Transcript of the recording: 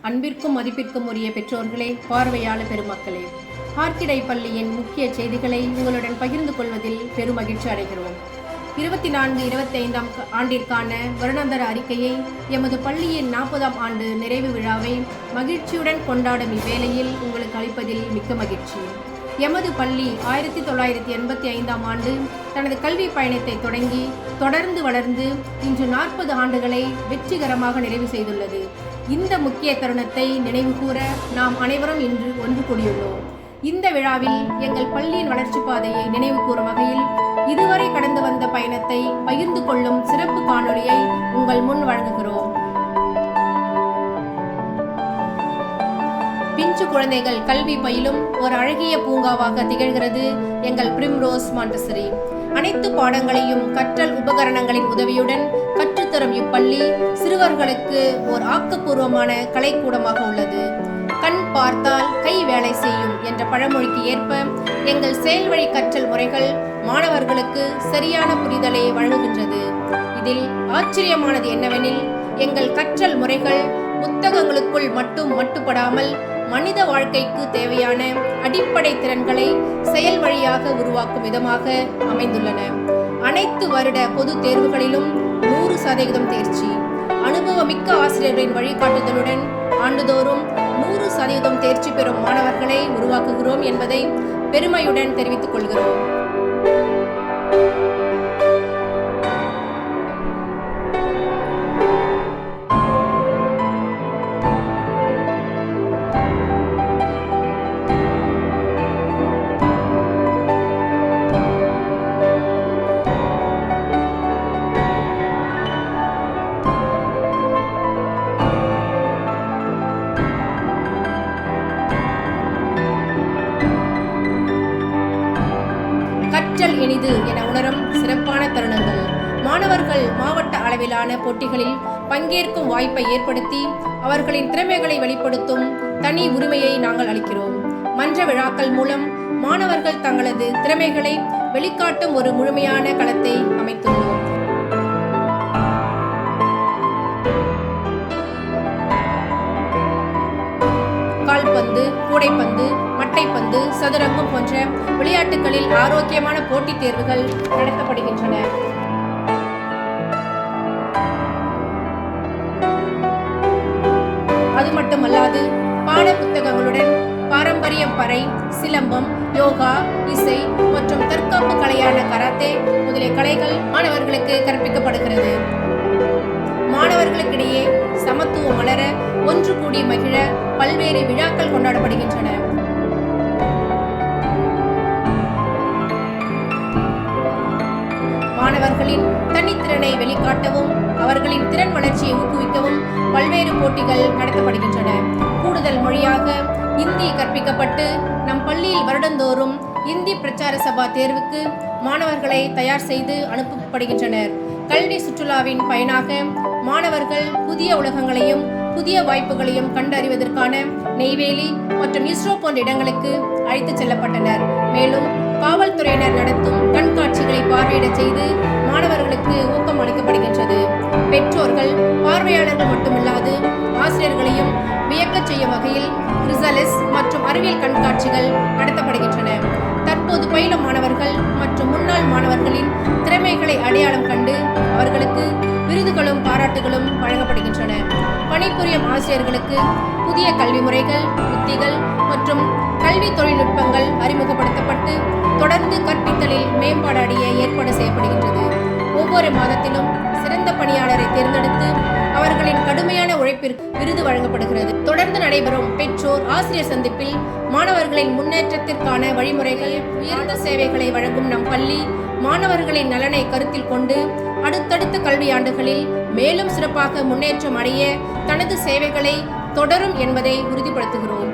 அன்பிற்கும் மதிப்பிற்கும் உரிய பெற்றோர்களே, பார்வையாளர் பெருமக்களே, ஆர்க்கிடை பள்ளியின் முக்கிய செய்திகளை உங்களுடன் பகிர்ந்து கொள்வதில் பெருமகிழ்ச்சி அடைகிறோம். 24-25ஆம் ஆண்டிற்கான வருடாந்திர அறிக்கையை, எமது பள்ளியின் 40ஆம் ஆண்டு நிறைவு விழாவை மகிழ்ச்சியுடன் கொண்டாடும் இவ்வேளையில் உங்களுக்கு அளிப்பதில் மிக்க மகிழ்ச்சி. எமது பள்ளி 1985ஆம் ஆண்டு தனது கல்வி பயணத்தை தொடங்கி தொடர்ந்து வளர்ந்து இன்று 40 ஆண்டுகளை வெற்றிகரமாக நிறைவு செய்துள்ளது. இந்த முக்கிய தருணத்தை நினைவு கூற நாம் அனைவரும் இன்று ஒன்று கூடியுள்ளோம். இந்த விழாவில் எங்கள் பள்ளியின் வளர்ச்சி பாதையை நினைவு கூறும் வகையில் இதுவரை கடந்து வந்த பயணத்தை பகிர்ந்து கொள்ளும் சிறப்பு காணொளியை உங்கள் முன் வழங்குகிறோம். பிஞ்சு குழந்தைகள் கல்வி பயிலும் ஒரு அழகிய பூங்காவாக திகழ்கிறது எங்கள் பிரிம்ரோஸ் மாண்டசரி. அனைத்து பாடங்களையும் கற்றல் உபகரணங்களின் உதவியுடன் கற்றுத்தரும் இப்பள்ளி சிறுவர்களுக்கு ஒரு ஆக்கப்பூர்வமான கலைக்கூடமாக உள்ளது. கண் பார்த்தால் கை வேலை செய்யும் என்ற பழமொழிக்கு ஏற்ப எங்கள் செயல்வழி கற்றல் முறைகள் மாணவர்களுக்கு சரியான புரிதலை வழங்குகின்றது. இதில் ஆச்சரியமானது என்னவெனில், எங்கள் கற்றல் முறைகள் புத்தகங்களுக்குள் மட்டுப்படாமல் மனித வாழ்க்கைக்கு தேவையான அடிப்படை திறன்களை செயல் வழியாக உருவாக்கும் விதமாக அமைந்துள்ளன. அனைத்து வருட பொது தேர்வுகளிலும் 100% தேர்ச்சி, அனுபவமிக்க ஆசிரியர்களின் வழிகாட்டுதலுடன் ஆண்டுதோறும் 100% தேர்ச்சி பெறும் மாணவர்களை உருவாக்குகிறோம் என்பதை பெருமையுடன் தெரிவித்துக் கொள்கிறோம். கற்றல் இனிது என உணரும் சிறப்பான தருணங்கள். மாணவர்கள் மாவட்ட அளவிலான போட்டிகளில் பங்கேற்கும் வாய்ப்பை ஏற்படுத்தி அவர்களின் திறமைகளை வெளிப்படுத்தும் தனி உரிமையை நாங்கள் அளிக்கிறோம். மன்ற விழாக்கள் மூலம் மாணவர்கள் தங்களது திறமைகளை வெளிக்காட்டும் ஒரு முழுமையான களத்தை அமைத்துள்ளோம். கால்பந்து, கூடைப்பந்து, மட்டைப்பந்து, சதுரங்கம் போன்ற விளையாட்டுகளில் ஆரோக்கியமான போட்டித் தேர்வுகள் நடத்தப்படுகின்றன. அது மட்டுமல்லாது பாட புத்தகங்களுடன் பாரம்பரியம் பறை, சிலம்பம், யோகா, இசை மற்றும் தற்காப்பு கலையான கராத்தே முதலிய கலைகள் மாணவர்களுக்கு கற்பிக்கப்படுகிறது. மாணவர்களுக்கிடையே சமத்துவம் மலர ஒன்று கூடி மகிழ பல்வேறு விழாக்கள் கொண்டாடப்படுகின்றன. மாணவர்களின் தனித்திறனை வெளிக்காட்டவும் அவர்களின் திறன் வளர்ச்சியை ஊக்குவிக்கவும் பல்வேறு போட்டிகள் நடத்தப்படுகின்றன. கூடுதல் மொழியாக இந்தி கற்பிக்கப்பட்டு நம் பள்ளியில் வருடந்தோறும் இந்தி பிரச்சார சபா தேர்வுக்கு மாணவர்களை தயார் செய்து அனுப்பப்படுகின்றனர். கல்வி சுற்றுலாவின் பயனாக மாணவர்கள் புதிய உலகங்களையும் புதிய வாய்ப்புகளையும் கண்டறிவதற்கான நெய்வேலி மற்றும் இஸ்ரோ போன்ற இடங்களுக்கு அழைத்துச் செல்லப்பட்டனர். மேலும் காவல்துறையினர் நடத்தும் கண்காட்சிகளை பார்வையிட செய்து மாணவர்களுக்கு ஊக்கம் அளிக்கப்படுகின்றது. பெற்றோர்கள், பார்வையாளர்கள் மட்டுமில்லாது ஆசிரியர்களையும் வியக்கச் செய்யும் வகையில் கிரிசலிஸ் மற்றும் அறிவியல் கண்காட்சிகள் நடத்தப்படுகின்றன. தற்போது பயிலும் மாணவர்கள் மற்றும் முன்னாள் மாணவர்களின் திறமைகளை அடையாளம் கண்டு அவர்களுக்கு விருதுகளும் பாராட்டுகளும் வழங்கப்படுகின்றன. பணிபுரியும் ஆசிரியர்களுக்கு புதிய கல்வி முறைகள், உத்திகள் மற்றும் கல்வி தொழில்நுட்பங்கள் அறிமுகப்படுத்தப்பட்டு தொடர்ந்து கற்பித்தலில் மேம்பாடு அடைய ஏற்பாடு செய்யப்படுகின்றது. ஒவ்வொரு மாதத்திலும் சிறந்த பணியாளரை தேர்ந்தெடுத்து அவர்களின் கடுமையான உழைப்பிற்கு விருது வழங்கப்படுகிறது. தொடர்ந்து நடைபெறும் பெற்றோர் ஆசிரியர் சந்திப்பில் மாணவர்களின் முன்னேற்றத்திற்கான வழிமுறைகள், உயர்ந்த சேவைகளை வழங்கும் நம் பள்ளி மாணவர்களின் நலனை கருத்தில் கொண்டு அடுத்தடுத்த கல்வியாண்டுகளில் மேலும் சிறப்பாக முன்னேற்றம் அடைய தனது சேவைகளை தொடரும் என்பதை உறுதிப்படுத்துகிறோம்.